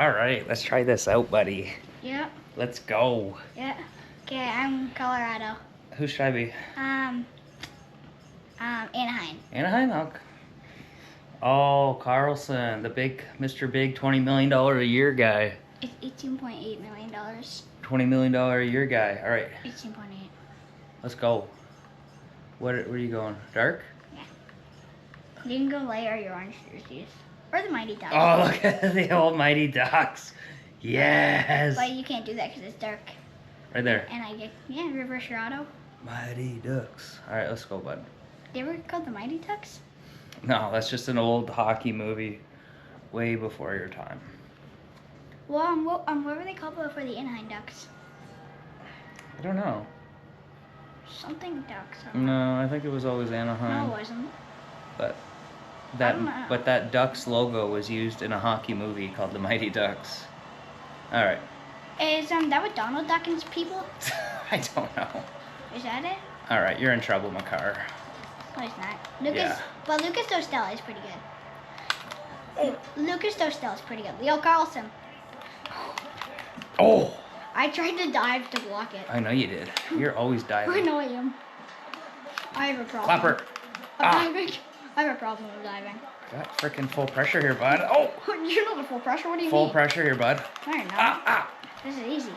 All right, let's try this out, buddy. Yeah. Let's go. Yeah. Okay, I'm Colorado. Who should I be? Anaheim. Anaheim? Oh, Carlson, the big Mr. Big $20 million a year guy. It's $18.8 million. $20 million a year guy. All right. 18.8. Let's go. Where are you going? Dark? Yeah. You can go light or your orange jerseys. Or the Mighty Ducks. Oh, look at the old Mighty Ducks. Yes. But you can't do that because it's dark. Right there. And I get, reverse your auto. Mighty Ducks. All right, let's go, bud. They were called the Mighty Ducks? No, that's just an old hockey movie way before your time. Well, what were they called before the Anaheim Ducks? I don't know. Something Ducks. No, I think it was always Anaheim. No, it wasn't. But I don't know. that Ducks logo was used in a hockey movie called the Mighty Ducks. All right. Is that what Donald Duck and his people? I don't know. Is that it? All right, you're in trouble, Makar. No, it's not. Lucas, Yeah. But Lucas Dostel is pretty good. Lucas Dostel is pretty good. Leo Carlson. Oh! I tried to dive to block it. I know you did. You're always I diving. know I am. I have a problem. Clapper. I'm diving. I have a problem with diving. Got freaking full pressure here, bud. Oh! You're not a full pressure. What do you Full mean? pressure here, bud. No, you're not. Ah! This is easy.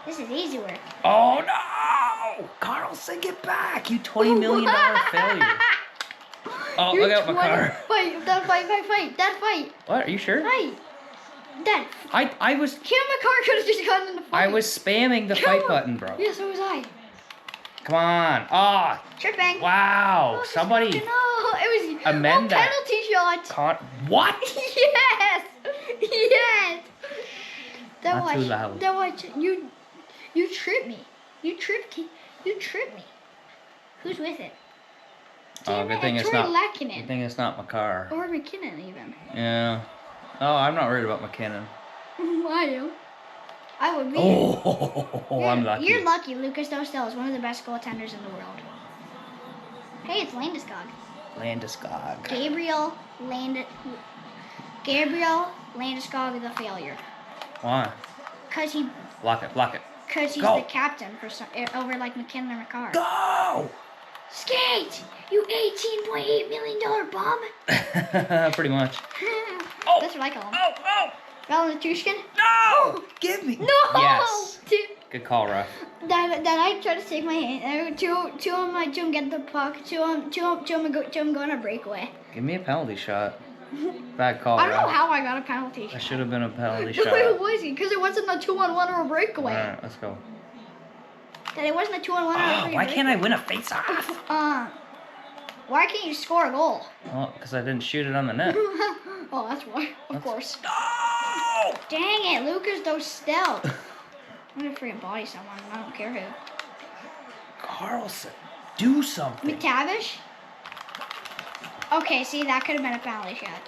This is easy work. Oh no! Carlson, get back! You $20 million failure. Oh, You're look out, Makar. Fight! Dad, fight! Dad, fight! What? Are you sure? Fight! Dad. I was Cam McCarr could have just gotten in the fight. I was spamming the fight button, bro. Yeah, so was I. Come on. Ah! Tripping. Wow. Oh, Somebody no, it was amend that. penalty shot. What? Yes. Yes. That Not too loud. That watch. You tripped me. You tripped me. Who's with it? Oh, good thing it's Troy not. Lackinen. Good thing it's not Makar. Or McKinnon even. Yeah. Oh, I'm not worried about McKinnon. I am. I would be. Oh, I'm lucky. You're lucky. Lucas Dostel is one of the best goaltenders in the world. Hey, it's Landeskog. Landeskog. Gabriel Landeskog is a failure. Why? Cause he. Block it. Cause he's Go. the captain for over like McKinnon or McCarr. Go! Skate! You $18.8 million bum! Pretty much. Oh! That's what I call him. Oh! Valentine? No! Give me. No! Yes. Dude, Good call, ref. that I tried to take my hand. Two of them get the puck. Two of them go on a breakaway. Give me a penalty shot. Bad call, I don't know ref. how I got a penalty That shot. should have been a penalty No, it shot. wasn't, because it wasn't a 2-on-1 or a breakaway. Alright, let's go. That it wasn't a 2-on-1 or a Oh, breakaway. why can't I win a face-off? Why can't you score a goal? Well, because I didn't shoot it on the net. Oh, that's why. Of course. No! Dang it, Lucas Dostel. I'm gonna freaking body someone. I don't care who. Carlson, do something. McTavish? Okay, see, that could have been a penalty shot.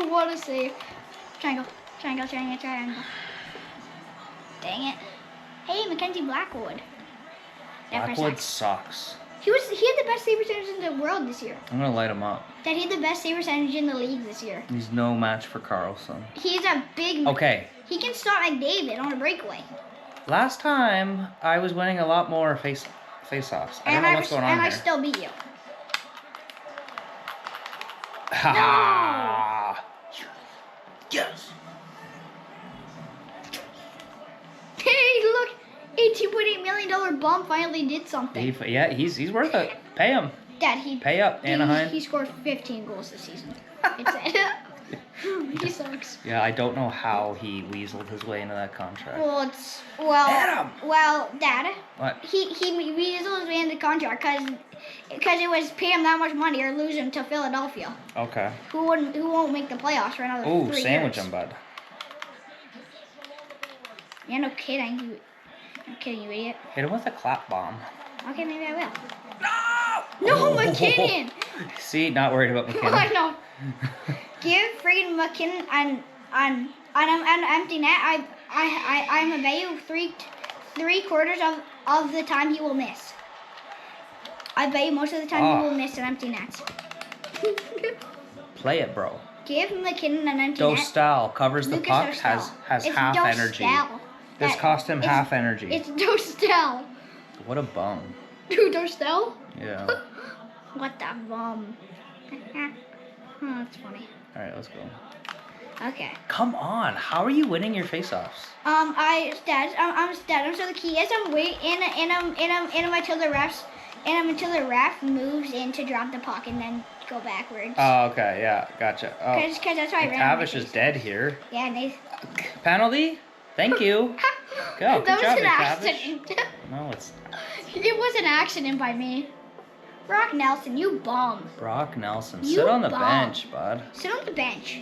What a save. Triangle. Dang it. Hey, Mackenzie Blackwood. Blackwood sucks. He had the best save percentage in the world this year. I'm going to light him up. That he had the best save percentage in the league this year. He's no match for Carlson. He's a big... Okay. He can stop McDavid on a breakaway. Last time, I was winning a lot more face-offs. I don't know what's going on And here. I still beat you. Ha ha! Yes! Hey, look! $18.8 million bum finally did something. Yeah, he's worth it. Pay him. Dad, Pay up, Anaheim. He scored 15 goals this season. It's he sucks. Yeah, I don't know how he weaseled his way into that contract. Well, Dad. What? He weaseled his way into the contract because it was pay him that much money or lose him to Philadelphia. Okay. Who won't make the playoffs for another 3 Ooh, years. sandwich him, bud. Yeah, no kidding. I'm kidding, you idiot. Hit him with a clap bomb. Okay, maybe I will. No! No, McKinnon! See, not worried about I McKinnon. know. Give freaking McKinnon an empty net. I'm a bet you three quarters of the time he will miss. I bet you most of the time he will miss an empty net. Play it, bro. Give McKinnon an empty net. Dostal covers the Lucas puck, Dostal. has It's half Dostal. energy. This That- cost him it's- half energy. It's Dostal. What a bum. Dude, Dostal? Yeah. What the bum? Oh, that's funny. All right, let's go. Okay. Come on, how are you winning your faceoffs? I'm status. So the key is I'm waiting in until the ref moves in to drop the puck and then go backwards. Oh, okay, yeah, gotcha. Oh, Because that's why I ran. McTavish is dead here. Yeah, and they. Penalty? Thank you. Go, That good was job, an McTavish. accident. No, it's It was an accident by me. Brock Nelson, you bum. Brock Nelson. You Sit on the bum. bench, bud. Sit on the bench.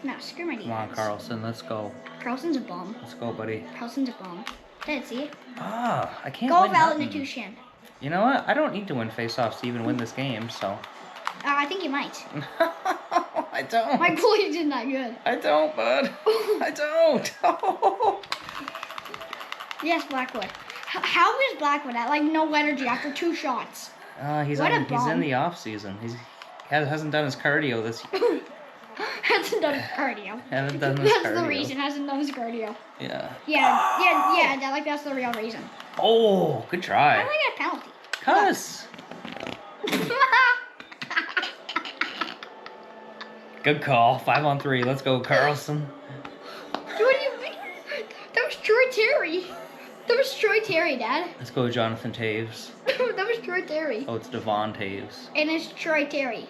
No, screw my defense. Come on, Carlson, let's go. Carlson's a bum. Let's go, buddy. Carlson's a bum. Did see? Ah, I can't Go win nothing. Valentusian. You know what? I don't need to win faceoffs to even win this game, so. I think you might. I don't. My goalie did not good. I don't, bud. I don't. Yes, Blackwood. How is Blackwood at like no energy after 2 shots? He's What a in bum. the off season. He hasn't done his cardio this. Hasn't done his cardio. Hasn't done his That's cardio. the reason. Hasn't done his cardio. Yeah. Yeah. That's the real reason. Oh, good try. Why do I get a penalty? Cuss. Good call. 5-on-3. Let's go, Carlson. What do you mean? That was Troy Terry. That was Troy Terry, Dad. Let's go, Jonathan Taves. That was Troy Terry. Oh, it's Devon Taves. And it's Troy Terry.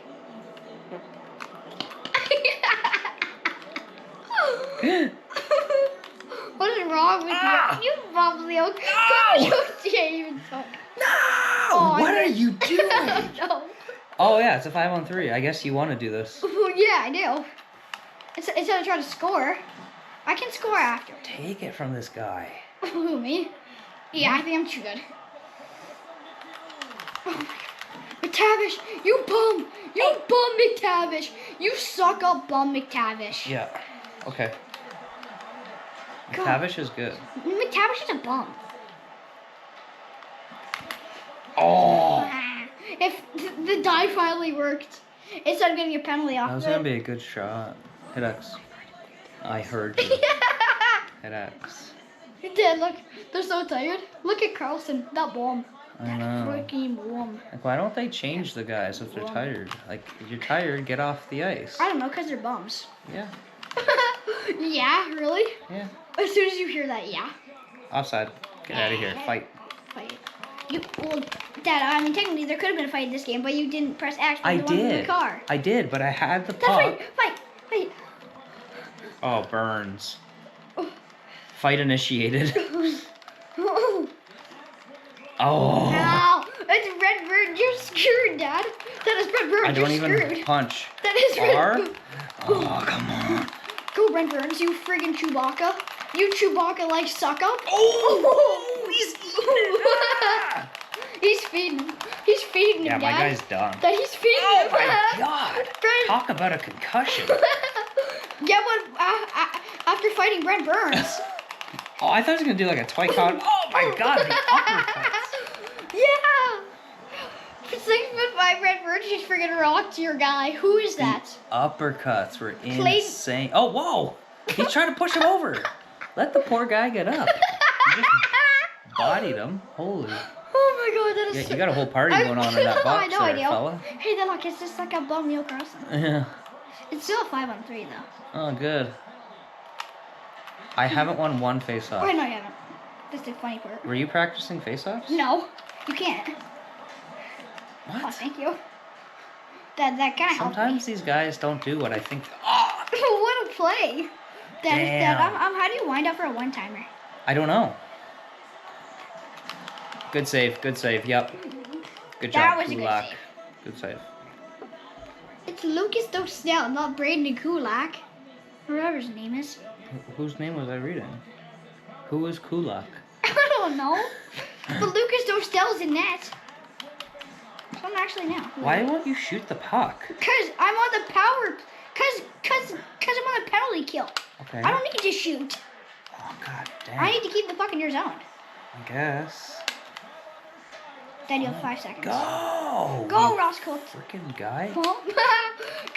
What is wrong with you? You Boblio. You can't even talk. No! Oh, What are you doing? No. Oh, yeah, it's a 5-on-3. I guess you want to do this. Yeah, I do. Instead of trying to score, I can score after. Take it from this guy. Who, me? Yeah, I think I'm too good. Oh my god. McTavish, you bum! You bum, McTavish! You suck up, bum, McTavish. Yeah. Okay. God. McTavish is good. McTavish is a bum. Oh! If the die finally worked, instead of getting a penalty off That was of going it. to be a good shot. Hit X. I heard you. Hit X. He did, look. They're so tired. Look at Carlson. That bomb. I That know. freaking bomb. Like, why don't they change the guys if they're tired? Like, if you're tired, get off the ice. I don't know, because they're bums. Yeah. Yeah, really? Yeah. As soon as you hear that, yeah. Offside. Get out of here. Fight. Fight. Well, Dad, I mean, technically there could have been a fight in this game, but you didn't press X for I the one in the did. car. I did, but I had the That's puck. right. Fight. Oh, Burns. Fight initiated. Oh. Ow! It's Redbird. You're screwed, Dad. That is Redbird. I don't You're even screwed. punch. That is R? Redbird. Oh, come on. Go, Brent Burns, you friggin' Chewbacca. You Chewbacca like suck up. Oh, he's eating it. He's feeding him. He's feeding him, Yeah, my Dad. guy's done. That he's feeding Oh him. my god. Brent. Talk about a concussion. Yeah, but after fighting Brent Burns. Oh, I thought he was going to do like a toy con. Oh my god, the uppercuts. Yeah. For 6'5" Brent Burns just friggin' rocked your guy. Who is that? Uppercuts were Played- insane. Oh, whoa. He's trying to push him over. Let the poor guy get up. He just bodied him. Holy. Oh my god, that is Yeah, so... you got a whole party going on in that box I know, I there, do. fella. Hey, then look, it's just like a bum Neil Carlson. Yeah. It's still a 5-on-3 though. Oh, good. I haven't won one Oh, face-off. no, you haven't. That's the funny part. Were you practicing face-offs? No, you can't. Oh, What? thank you. That kind of helped me. Sometimes these guys don't do what I think. Oh, What a play. That is that. Damn. How do you wind up for a one-timer? I don't know. Good save. Good save. Yep. Good That job, was a good Kulak. save. Good save. It's Lucas Dostal, not Braden Kulak. Whatever his name is. Whose name was I reading? Who is Kulak? I don't know. But Lucas Dostal's in net. So I'm actually now. Why won't you shoot the puck? Cause I'm on the power. Cause I'm on the penalty kill. Okay. I don't need to shoot. Oh, god damn. I need to keep the puck in your zone. I guess. Then you have 5 seconds. Go! Go, you Ross Colt. Freaking guy. Go,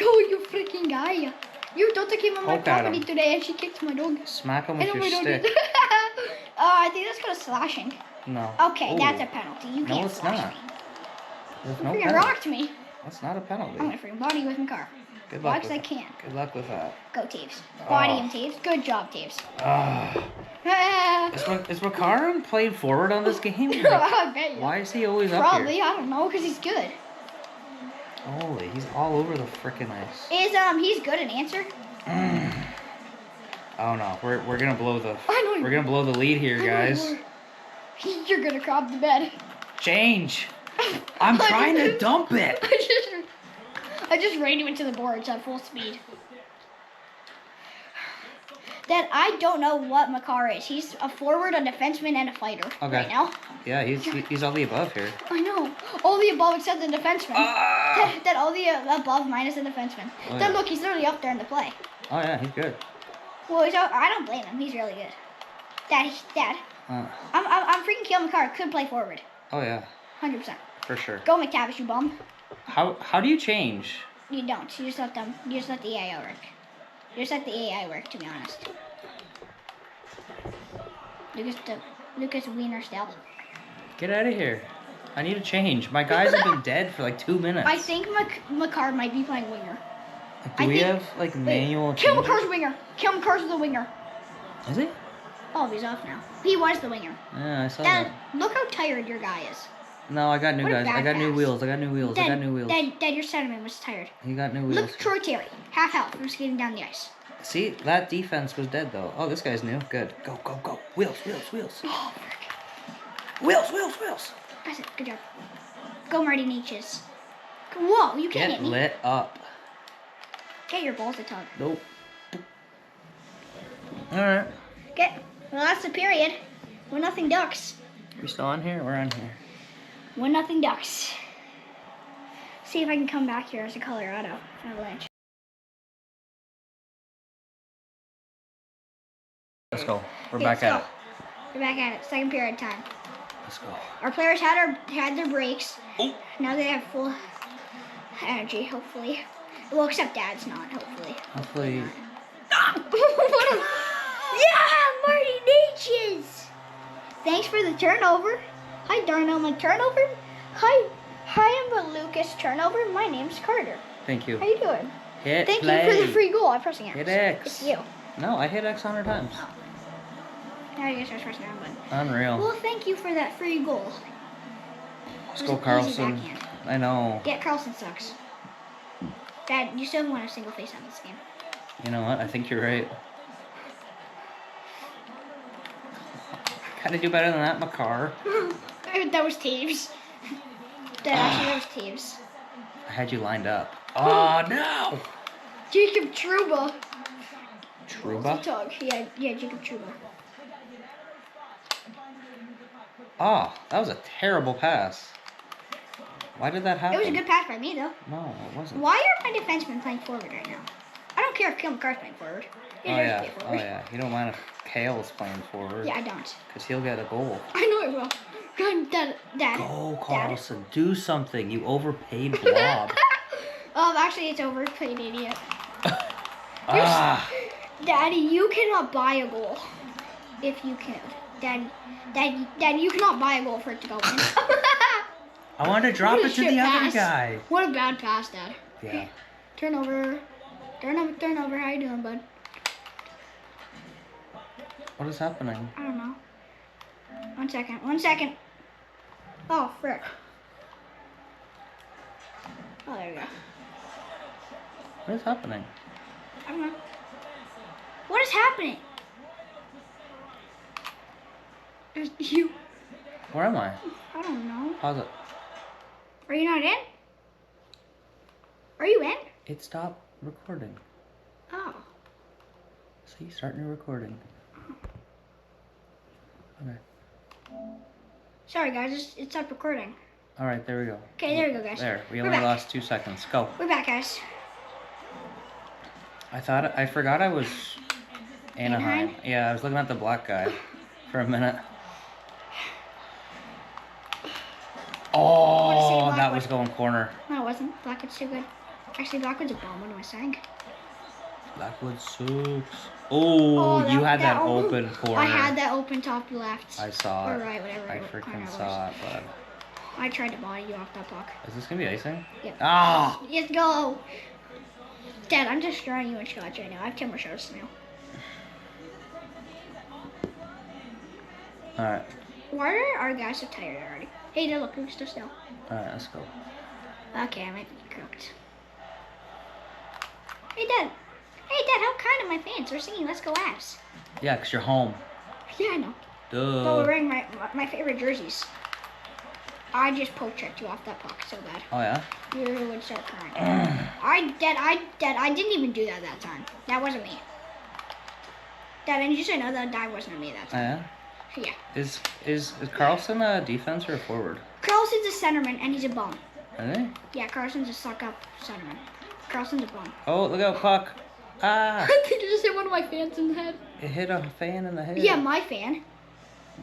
Go, you freaking guy. Your daughter came on my Poke at property him. today and she kicked my dog. Smack him I with know your my dog stick. did. I think that's called slashing. No. Okay, Ooh. that's a penalty. You No, can't it's slash not. me. There's You no freaking penalty. rocked me. That's not a penalty. I'm gonna freaking body you with my car. Good Why? luck Because with I that. can. Good luck with that. Go, Taves. Body Oh. him, Taves. Good job, Taves. Is McCarron playing forward on this game? Like, I bet you. why is he always up Probably, here? I don't know, because he's good. Holy, he's all over the frickin' ice. He's good at answer? Oh no, we're gonna blow the I know you- we're gonna blow the lead here, guys. You're gonna crop the bed. Change. I'm trying to dump it. I just ran you into the boards at full speed. Dad, I don't know what Makar is. He's a forward, a defenseman, and a fighter Okay. right now. Yeah, he's all the above here. I know. All the above except the defenseman. Ah! Dad, all the above minus the defenseman. Oh, Dad, yeah. look, he's literally up there in the play. Oh yeah, he's good. Well, I don't blame him. He's really good. Dad, Uh, I'm freaking Kale Makar. Could play forward. oh yeah, 100%. for sure. Go McTavish, you bum. How do you change? You don't. You just let them. You just let the AI work. You just let the AI work. To be honest. Lucas Wiener still. Get out of here. I need a change. My guys have been dead for like 2 minutes. I think Makar might be playing winger. Do I we think- have like manual Kill changes? Makar's winger. Kill Makar's the winger. Is he? Oh, he's off now. He was the winger. Yeah, I saw Dad, that. look how tired your guy is. No, I got new What a guys. I bad got new pass. wheels. I got new wheels. I got new wheels. Dad, your centerman was tired. He got new wheels. Look, Troy Terry, half health from skating down the ice. See, that defense was dead though. Oh, this guy's new. Good. Go, go, go. Wheels, wheels, wheels. Oh, Wheels, wheels, wheels. that's it. Good job. Go, Marty Nietzsche's. Whoa, you can't Get hit me. lit up. Get your balls to tug. Nope. Alright. Well, that's the period. 1-0 Ducks. We still on here? We're on here. 1-0 Ducks. See if I can come back here as a Colorado Avalanche. Let's go. We're Okay, back let's at go. it. We're back at it. Second period time. Let's go. Our players had their breaks. Oh. Now they have full energy, hopefully. Well, except Dad's not, hopefully. Hopefully. What a- yeah, Marty Natchez! Thanks for the turnover. Hi, Darnell, my turnover. Hi, I'm a Lucas turnover. My name's Carter. Thank you. How you doing? Hit Thank play. you for the free goal. I'm pressing X. Hit X. It's you. No, I hit X 100 times. Now you guys are pressing that button. Unreal. Well, thank you for that free goal. Let's It go, was an easy Carlson. backhand. I know. Yeah, Carlson sucks. Dad, you still want a single face on this game. You know what? I think you're right. Gotta do better than that, Makar. That was Taves. That was Taves. I had you lined up. Oh no! Jacob Trouba. Truba? Talk. Yeah, Jacob Trouba. Oh, that was a terrible pass. Why did that happen? It was a good pass by me, though. No, it wasn't. Why are my defensemen playing forward right now? I don't care if Kale McCart's playing forward. He Oh deserves to yeah, be oh forward. yeah. You don't mind if Kale's playing forward. Yeah, I don't. Because he'll get a goal. I know it will. Dad. Go, Carlson. Do something, you overpaid blob. Actually, it's overplayed, idiot. Ah! Daddy, you cannot buy a goal. If you can. Dad, you cannot buy a goal for it to go in. I wanted to drop What a it to shit the other pass. guy. What a bad pass, Dad. Yeah. Turnover. How you doing, bud? What is happening? I don't know. 1 second. Oh, frick. Oh, there we go. What is happening? I don't know. What is happening? There's you. Where am I? I don't know. Pause it. Are you not in? Are you in? It stopped recording. Oh. See, start new recording. Okay. Sorry, guys. It stopped recording. All right, there we go. Okay, there we go, guys. There, we We're only back. lost 2 seconds. Go. We're back, guys. I forgot I was Anaheim. Anaheim? Yeah, I was looking at the black guy for a minute. wanna say Oh, black that one. was going corner. No, it wasn't. Black, it's too good. Actually, Blackwood's a bomb. What am I saying? Blackwood sucks. Oh, you had that open corner. I had that open top left. I saw it. Or right, whatever. I freaking saw it, bud. I tried to body you off that puck. Is this gonna be icing? Yep. Ah! Let's go. Dad, I'm just throwing you in shots right now. I have 10 more shots now. Alright. Why are our guys so tired already? Hey, Dad, look, who's still still. Alright, let's go. Okay, I might be cooked. Hey, Dad. Hey, Dad, how kind of my fans. We're singing Let's Go Avs. Yeah, because you're home. Yeah, I know. Duh. But we're wearing my favorite jerseys. I just poke checked you off that puck so bad. Oh, yeah? You would start crying. I didn't even do that time. That wasn't me. Dad, and you should know that wasn't me that Oh, time. yeah? Yeah. Is Carlson a defense or a forward? Carlson's a centerman and he's a bum. Really? Yeah, Carlson's a suck up centerman. Carlson's a bum. Oh, look out, puck. Ah! I think you just hit one of my fans in the head. It hit a fan in the head. Yeah, my fan.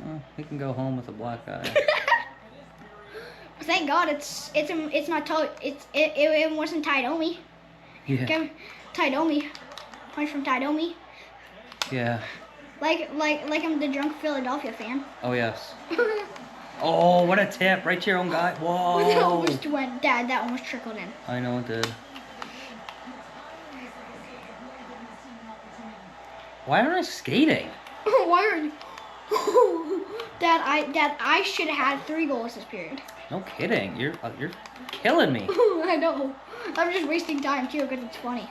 Oh, we can go home with a black eye. Thank God it's not it wasn't Taidomi. Yeah. Okay, Taidomi. Punch from Taidomi. Yeah. Like I'm the drunk Philadelphia fan. Oh, yes. Oh, what a tip. Right to your own guy. Whoa. That almost went, Dad, that almost trickled in. I know it did. Why aren't I skating? Why are you? Dad, I should have had 3 goals this period. No kidding. You're killing me. I know. I'm just wasting time too because it's funny.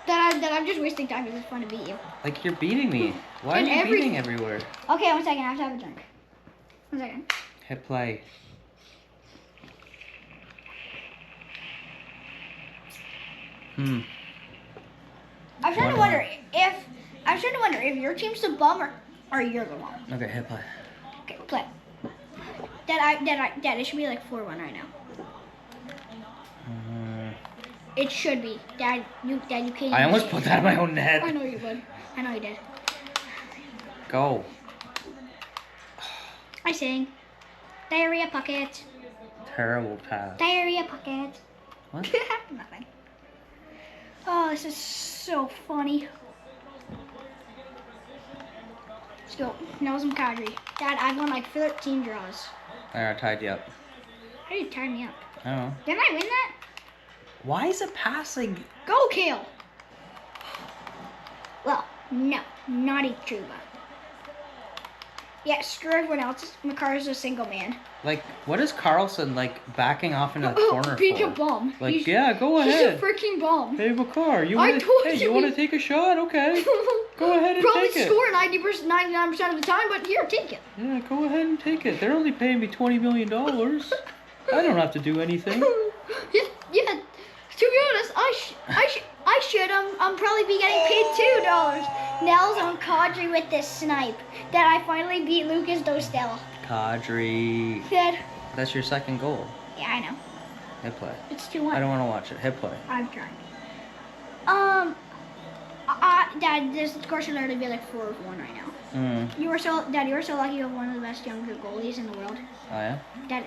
Dad, I'm just wasting time because it's fun to beat you. Like, you're beating me. Why are you beating everywhere? Okay, 1 second. I have to have a drink. 1 second. Hit play. I'm starting to wonder if your team's the bum or you're the bum. Okay, hit play. Okay, play. Dad, it should be like 4-1 right now. It should be. Dad, you can't. I almost put that in my own net. I know you would. I know you did. Go. I sing. Diarrhea bucket. Terrible pass. Diarrhea bucket. What? Nothing. Oh, this is so funny. Let's go. Now some Kadri. Dad, I've won like 13 draws. I tied you up. How did you tie me up? I don't know. Didn't I win that? Why is it passing? Go, Kale. Well, no, not Truba. Yeah, screw everyone else. Makar's a single man. Like, what is Carlson, like, backing off into the corner He's for? a bum. Like, yeah, go ahead. He's a freaking bum. Hey, Makar, you I want told to you. want to take a shot? Okay. Go ahead and Probably take it. score 99% of the time, but here, take it. Yeah, go ahead and take it. They're only paying me $20 million. I don't have to do anything. Yeah. To be honest, I should probably be getting paid $2. Nels on Kadri with this snipe. That I finally beat Lucas Dostel. Kadri. Dad. That's your second goal. Yeah, I know. Hit play. It's 2-1. I don't want to watch it. Hit play. I'm trying. Dad, this score should literally be like 4-1 right now. Mm. Dad, you were so lucky you have one of the best younger goalies in the world. Oh, yeah? Dad,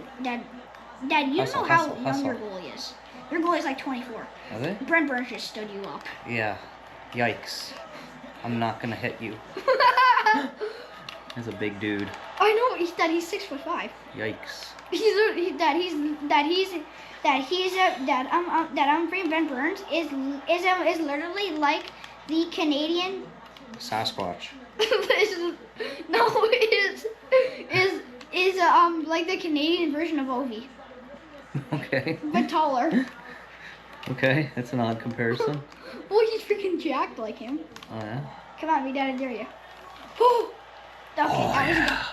you Hustle, don't know hustle, how young hustle. your goalie is. Your goalie's like 24. Are they? Brent Burns just stood you up. Yeah. Yikes. I'm not going to hit you. He's a big dude. I know. He's 6'5". Yikes. Brent Burns is literally like the Canadian. Sasquatch. is like the Canadian version of Ovi, Okay. but taller. Okay, that's an odd comparison. Well, he's freaking jacked like him. Oh, yeah? Come on, we gotta dare you. Oh, okay, Oh, that was yeah.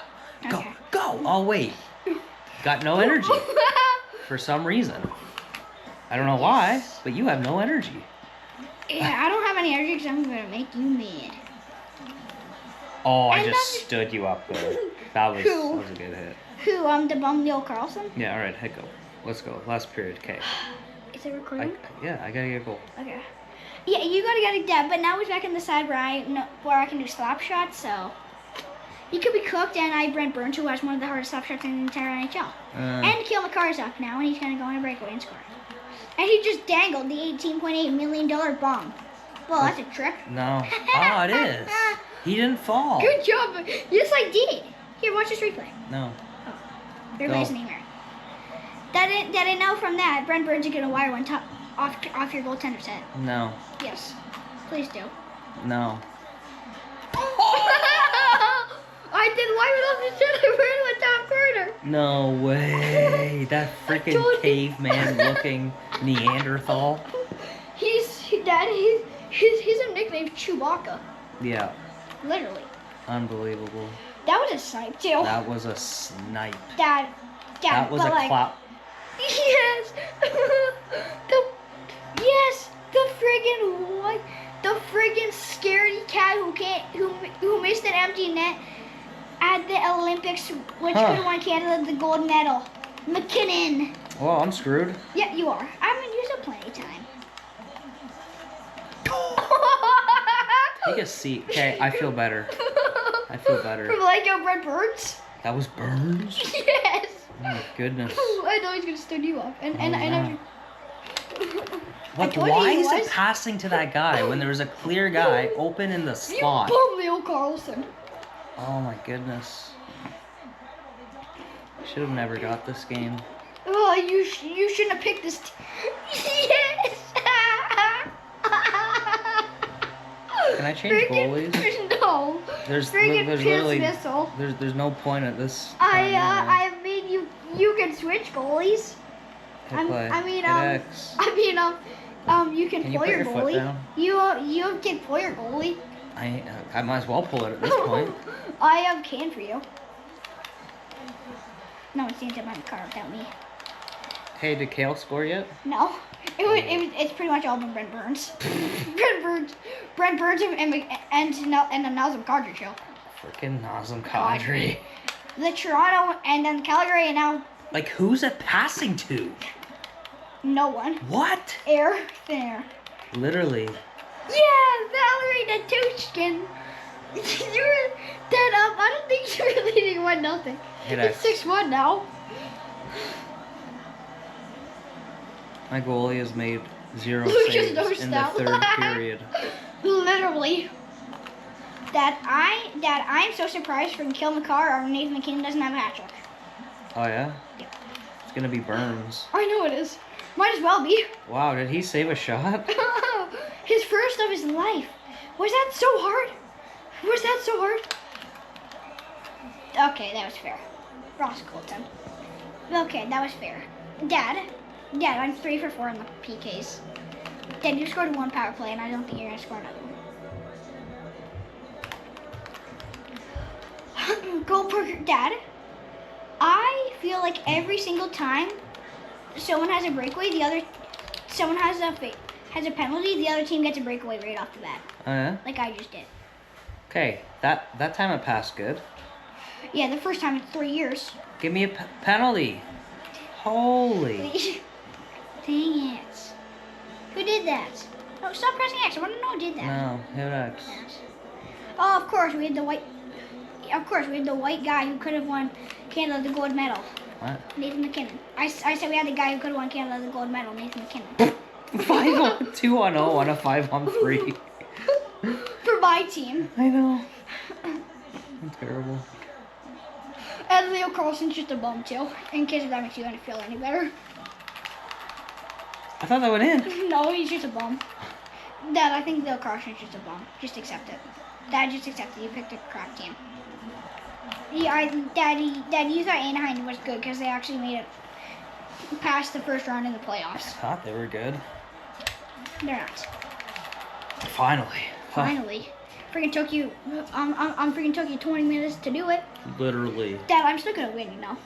good. Go, Okay. go. Oh, wait. Got no energy for some reason. I don't know why, but you have no energy. Yeah, I don't have any energy because I'm gonna make you mad. Oh, I And just that's- stood you up there. That was a good hit. Who, the bum Neil Carlson? Yeah, all right, hit go. Let's go. Last period, okay. Is it recording? Yeah, I gotta get a goal. Okay. Yeah, you gotta get it down, but now we're back in the side where I can do slap shots, so he could be cooked, and I Brent Burns, who has one of the hardest slap shots in the entire NHL. And Kale McCarr's up now, and he's gonna go on a breakaway and score. And he just dangled the $18.8 million bomb. Well, that's a trick. No. Oh, it is. He didn't fall. Good job. Yes, I did. Here, watch this replay. No. Everybody's name here. Did I know from that Brent Burns is gonna wire one top off your goaltender's head? No. Yes. Please do. No. I did wire it off his head. I ran with top corner. No way. That freaking caveman looking Neanderthal. His nickname's Chewbacca. Yeah. Literally. Unbelievable. That was a snipe too. That was a snipe. Dad, That was a clap. Yes. The friggin' scaredy cat who missed an empty net at the Olympics, which could have won Canada the gold medal. McKinnon. Well, I'm screwed. Yeah, you are. I mean, you still plenty of time. Take a seat. Okay, I feel better. I feel better. From Lego Brent Burns? That was Burns? Yes. Oh my goodness. I know he's gonna stun you up. And What? Why is it passing to that guy when there was a clear guy open in the slot? You bum Leo Carlson. Oh my goodness. Should have never got this game. Oh, you shouldn't have picked this. Yes. Can I change goalies? No. There's Friggin' literally missile. there's no point at this. I made you can switch goalies. You can pull your foot goalie. down? You can pull your goalie. I might as well pull it at this point. I can for you. No one stands up on the car without me. Hey, did Kale score yet? No. It's pretty much all been Brent Burns. Brent Burns and the Nazem Kadri show. Freaking Nazem Kadri. The Toronto and then Calgary and now Like, who's it passing to? no one. What? Air, thin air. Literally. Yeah, Valerie Natushkin. You were dead up. I don't think you were leading 1-0. It's 6-1 now. My goalie has made 0 Lucas saves in the Nostal. third period. Literally. I'm so surprised from Kill McCarr or Nathan McKinnon doesn't have a hat trick. Oh yeah? Yeah. It's gonna be Burns. I know it is. Might as well be. Wow, did he save a shot? His first of his life. Was that so hard? Was that so hard? Okay, that was fair. Ross Colton. Okay, that was fair. Dad, I'm 3 for 4 on the PKs. Dad, you scored 1 power play, and I don't think you're gonna score another one. Goldberger, Dad. I feel like every single time someone has a breakaway, someone has a penalty, the other team gets a breakaway right off the bat. Oh yeah? Like I just did. Okay, that time it passed good. Yeah, the first time in 3 years. Give me a penalty. Holy. Dang it. Who did that? Oh, stop pressing X. I want to know who did that. No, hit X. Oh, of course, we had the white guy who could have won Canada the gold medal. What? Nathan McKinnon. I said we had the guy who could have won Canada the gold medal, Nathan McKinnon. 2-0 on a 5-on-3. For my team. I know. I'm terrible. And Leo Carlson's just a bum too, in case that makes you feel any better. I thought that went in. No, he's just a bum. Dad, I think Leo Carlson's just a bum. Just accept it. Dad, just accept it. You picked a crap team. Yeah, Dad, you thought Anaheim was good because they actually made it past the first round in the playoffs. I thought they were good. They're not. Finally. Finally. Freaking took you, freaking took you 20 minutes to do it. Literally. Dad, I'm still gonna win, you know.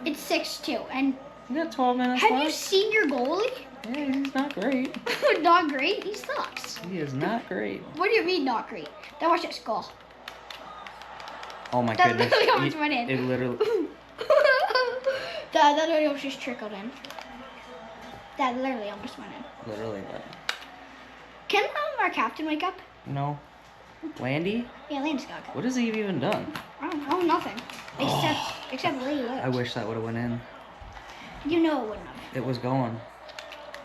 It's 6-2, and We got 12 minutes have left. you seen your goalie? Yeah, he's not great. Not great. He sucks. He is not great. What do you mean not great? Dad, watch that skull. Oh my That goodness. literally almost went in. It literally. Dad, that literally almost just trickled in. That literally almost went in. Literally. Can our captain wake up? No. Landy? Yeah, Landeskog. What has he even done? I don't know, nothing. Except Lady Luck. I wish that would have went in. You know it wouldn't have. It was going.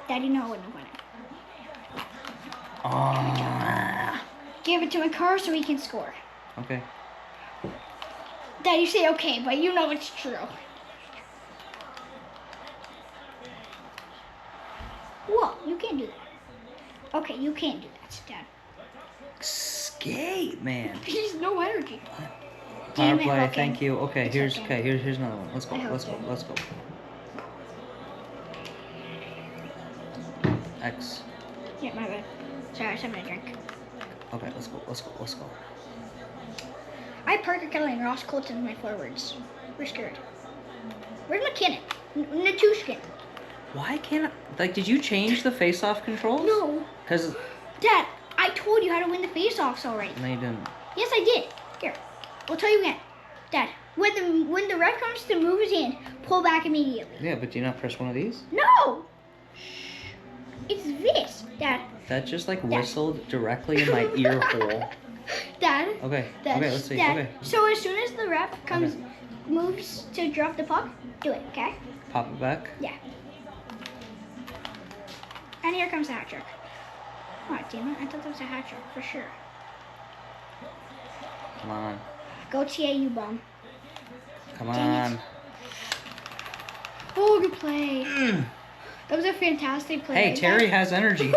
Daddy, no, I wouldn't win it. Oh. Give it to McCarr so he can score. Okay. Dad, you say okay, but you know it's true. Whoa, you can't do that. Okay, you can't do that, Dad. Skate, man. There's no energy. Power Damn it, play, okay. thank you. Okay, It's here's okay. here's another one. Let's go. I hope Let's so. go. Let's go. X. Yeah, my bad. Sorry, I was having a drink. Okay, let's go. Let's go. Let's go. I have Parker Kelly and Ross Colton as my forwards. We're scared. Where's McKinnon? Natushkin. Why can't I, like, did you change the face-off controls? No. Because Dad, I told you how to win the face-offs already. no, you didn't. Yes, I did. Here, I'll tell you again. Dad, when the ref comes to move his hand, pull back immediately. Yeah, but do you not press one of these? No! It's this, Dad. That just like whistled directly in my ear hole. Dad. Okay. Dad, Okay, let's see. Dad. Okay. So as soon as the ref comes, moves to drop the puck, do it, okay? Pop it back. Yeah. And here comes the hat trick. Oh, damn it. I thought that was a hat trick for sure. Come on. Go TA, you bum. Come Dang on. Oh, good play. That was a fantastic play. Hey, Terry has energy.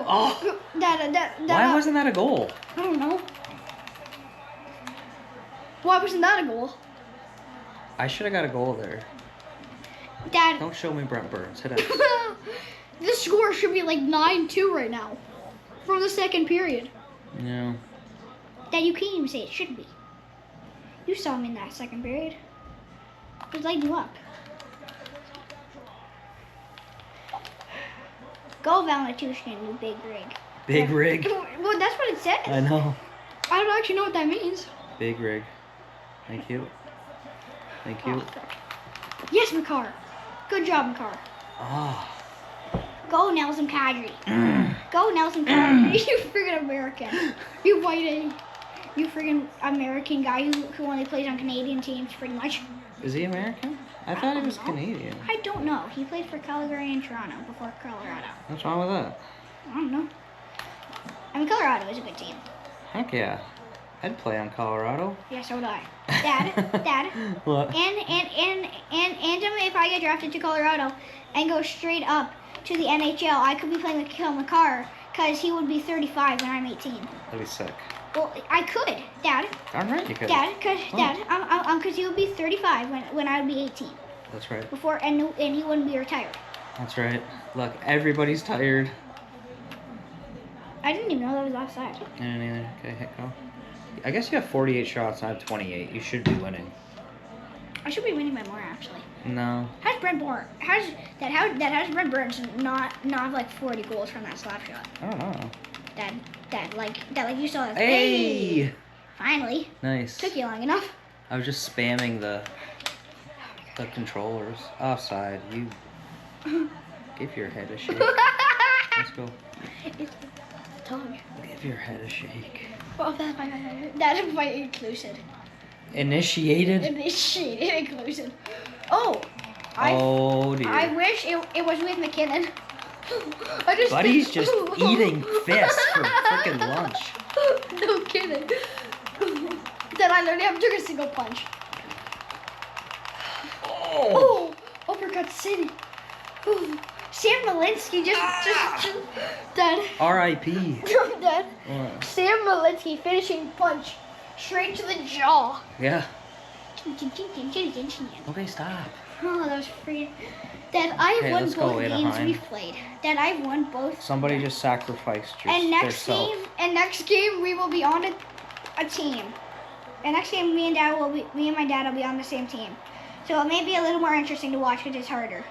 Oh. Why Why wasn't that a goal? I don't know. Why wasn't that a goal? I should have got a goal there. Dad, Don't show me Brent Burns. Hit X. this score should be like 9-2 right now. From the second period. Yeah. Dad, you can't even say it should be. You saw me in that second period. It was lighting you up. Go Valentushkin, you big rig. Big rig. Well, that's what it says. I know. I don't actually know what that means. Big rig. Thank you. Thank you. Yes, McCarr. Good job, McCarr. Oh. Go Nelson Kadri. Go Nelson Kadri. You friggin' American. You white, you friggin' American guy who only plays on Canadian teams, pretty much. Is he American? I thought he was know. Canadian. I don't know. He played for Calgary and Toronto before Colorado. What's wrong with that? I don't know. I mean, Colorado is a good team. Heck yeah. I'd play on Colorado. Yeah, so would I. Dad. What? And if I get drafted to Colorado and go straight up to the NHL, I could be playing with Kyle McCarr because he would be 35 when I'm 18. That'd be sick. Well, I could, Dad. Darn right you could. Dad, because he would be 35 when I would be 18. That's right. Before and he wouldn't be retired. That's right. Look, everybody's tired. I didn't even know that was offside. And neither. Okay, hit go. I guess you have 48 shots. I have 28. You should be winning. I should be winning by more actually. No. How's Brent Burns? How's Brent Burns not have like 40 goals from that slap shot? I don't know. Dad, like you saw that. Hey! Finally. Nice. Took you long enough. I was just spamming the controllers. Offside. You give your head a shake. Let's go. It's dog. Give your head a shake. Oh, that's my inclusive. Initiated? Initiated inclusive. Oh. Oh dear. I wish it was with McKinnon. Buddy's just eating fists for freaking lunch. No kidding. Then I literally haven't took a single punch. Oh. Oh, uppercut city. Ooh. Sam Malinsky just Dad. R.I.P. Dad. What? Sam Malinsky finishing punch straight to the jaw. Yeah. Oh, Okay, stop. that was free. Dad, I've Okay, won let's both go, games Anaheim. we've played. Dad, I've won both. Somebody just sacrificed And yourself. next game we will be on a team. And next game me and my dad will be on the same team. So it may be a little more interesting to watch because it's harder.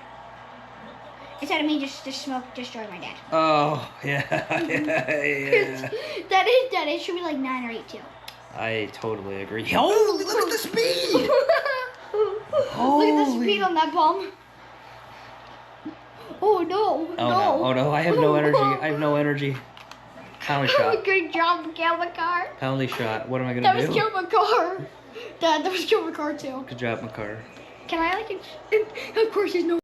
Instead of me just destroy my dad. Oh, yeah. Yeah. That it should be like 9 or 8 too. I totally agree. Holy, look at the speed! Look at the speed on that bomb. Oh no! Oh no! Oh no! I have no energy. I have no energy. Penalty shot. Good job, Kyle McCarr. Penalty shot. What am I gonna That do? was Kyle McCarr. Dad, that was Kyle McCarr too. Good job, McCarr. Can I like it? Of course, he's no.